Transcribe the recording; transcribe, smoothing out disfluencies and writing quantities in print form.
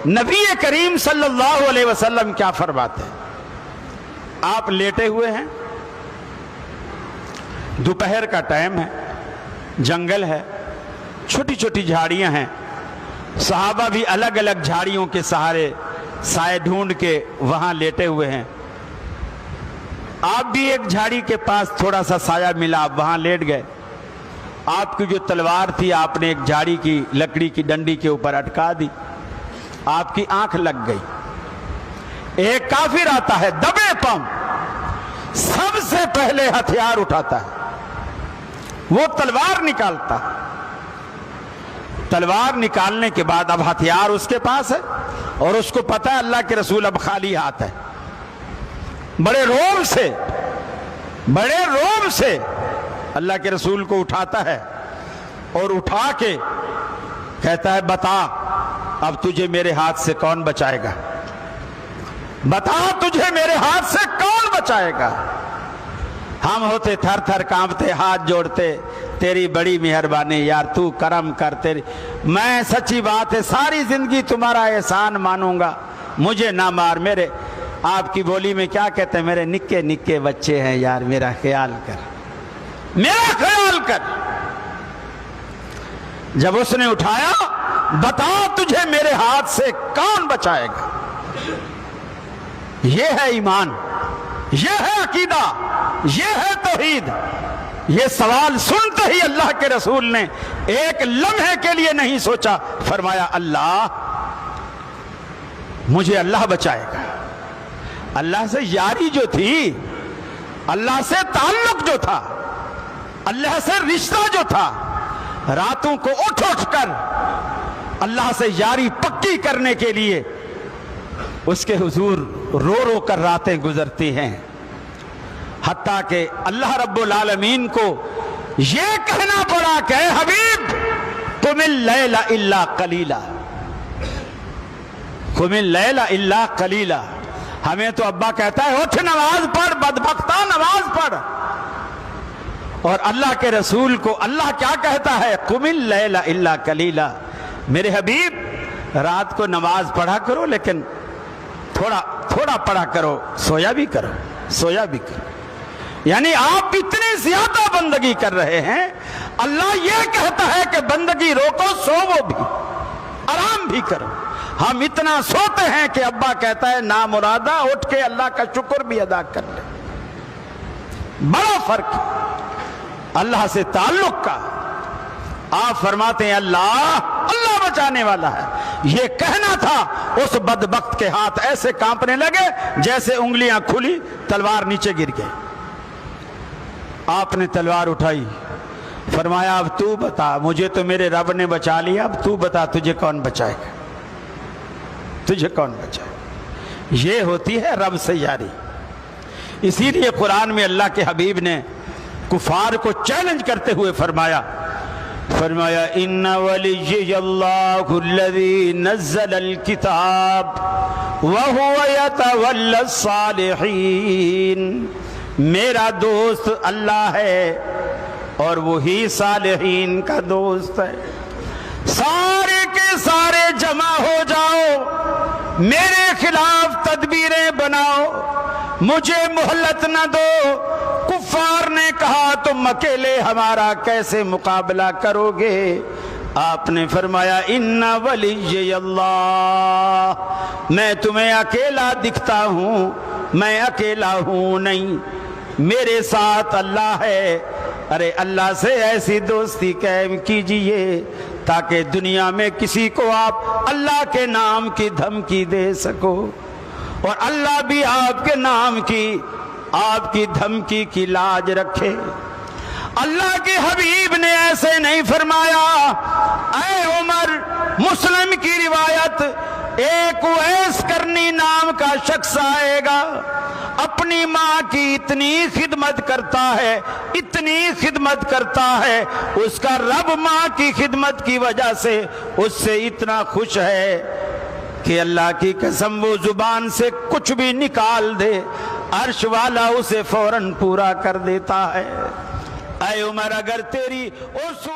نبی کریم صلی اللہ علیہ وسلم کیا فرماتے ہیں؟ آپ لیٹے ہوئے ہیں، دوپہر کا ٹائم ہے، جنگل ہے، چھوٹی چھوٹی جھاڑیاں ہیں، صحابہ بھی الگ الگ جھاڑیوں کے سہارے سائے ڈھونڈ کے وہاں لیٹے ہوئے ہیں، آپ بھی ایک جھاڑی کے پاس تھوڑا سا سایہ ملا، آپ وہاں لیٹ گئے، آپ کی جو تلوار تھی آپ نے ایک جھاڑی کی لکڑی کی ڈنڈی کے اوپر اٹکا دی، آپ کی آنکھ لگ گئی۔ ایک کافر آتا ہے دبے پاؤں، سب سے پہلے ہتھیار اٹھاتا ہے، وہ تلوار نکالتا ہے، تلوار نکالنے کے بعد اب ہتھیار اس کے پاس ہے اور اس کو پتا ہے اللہ کے رسول اب خالی ہاتھ ہے، بڑے روم سے اللہ کے رسول کو اٹھاتا ہے اور اٹھا کے کہتا ہے بتا اب تجھے میرے ہاتھ سے کون بچائے گا، بتا تجھے میرے ہاتھ سے کون بچائے گا۔ ہم ہوتے تھر تھر کانپتے، ہاتھ جوڑتے، تیری بڑی مہربانی یار، تو کرم کر، تیری میں سچی بات ہے ساری زندگی تمہارا احسان مانوں گا، مجھے نہ مار، میرے آپ کی بولی میں کیا کہتے ہیں، میرے نکے نکے بچے ہیں یار، میرا خیال کر، میرا خیال کر۔ جب اس نے اٹھایا بتا تجھے میرے ہاتھ سے کون بچائے گا، یہ ہے ایمان، یہ ہے عقیدہ، یہ ہے توحید۔ یہ سوال سنتے ہی اللہ کے رسول نے ایک لمحے کے لیے نہیں سوچا، فرمایا اللہ مجھے اللہ بچائے گا۔ اللہ سے یاری جو تھی، اللہ سے تعلق جو تھا، اللہ سے رشتہ جو تھا، راتوں کو اٹھ اٹھ کر اللہ سے یاری پکی کرنے کے لیے اس کے حضور رو رو کر راتیں گزرتی ہیں، حتیٰ کہ اللہ رب العالمین کو یہ کہنا پڑا کہ اے حبیب قم اللیل الا قلیلا، قم اللیل الا قلیلا۔ ہمیں تو ابا کہتا ہے اٹھ نماز پڑھ، بدبختہ نماز پڑھ، اور اللہ کے رسول کو اللہ کیا کہتا ہے، قم اللیل الا قلیلا، میرے حبیب رات کو نماز پڑھا کرو لیکن تھوڑا پڑھا کرو، سویا بھی کرو۔ یعنی آپ اتنی زیادہ بندگی کر رہے ہیں، اللہ یہ کہتا ہے کہ بندگی روکو، سوو بھی، آرام بھی کرو۔ ہم اتنا سوتے ہیں کہ ابا کہتا ہے نامرادہ اٹھ کے اللہ کا شکر بھی ادا کر لے۔ بڑا فرق اللہ سے تعلق کا۔ آپ فرماتے ہیں اللہ بچانے والا ہے، یہ کہنا تھا، اس بدبخت کے ہاتھ ایسے کانپنے لگے جیسے انگلیاں کھلی، تلوار نیچے گر گئے۔ آپ نے تلوار اٹھائی، فرمایا اب تو بتا، مجھے تو میرے رب نے بچا لیا، اب تو بتا تجھے کون بچائے گا، تجھے کون بچائے گا۔ یہ ہوتی ہے رب سے یاری۔ اسی لیے قرآن میں اللہ کے حبیب نے کفار کو چیلنج کرتے ہوئے فرمایا ان ولی اللہ الذی نزل الکتاب وہو یتولی الصالحین، میرا دوست اللہ ہے اور وہی صالحین کا دوست ہے۔ سارے کے سارے جمع ہو جاؤ، میرے خلاف تدبیریں بناؤ، مجھے مہلت نہ دو۔ کفار نے کہا تم اکیلے ہمارا کیسے مقابلہ کرو گے؟ آپ نے فرمایا ان ولی اللہ، میں تمہیں اکیلا دکھتا ہوں، میں اکیلا ہوں نہیں، میرے ساتھ اللہ ہے۔ ارے اللہ سے ایسی دوستی قائم کیجئے تاکہ دنیا میں کسی کو آپ اللہ کے نام کی دھمکی دے سکو، اور اللہ بھی آپ کے نام کی، آپ کی دھمکی کی لاج رکھے۔ اللہ کے حبیب نے ایسے نہیں فرمایا۔ اے عمر، مسلم کی روایت، ایک اویس کرنی نام کا شخص آئے گا، اپنی ماں کی اتنی خدمت کرتا ہے، اتنی خدمت کرتا ہے، اس کا رب ماں کی خدمت کی وجہ سے اس سے اتنا خوش ہے کہ اللہ کی قسم وہ زبان سے کچھ بھی نکال دے، عرش والا اسے فوراً پورا کر دیتا ہے۔ اے عمر، اگر تیری اس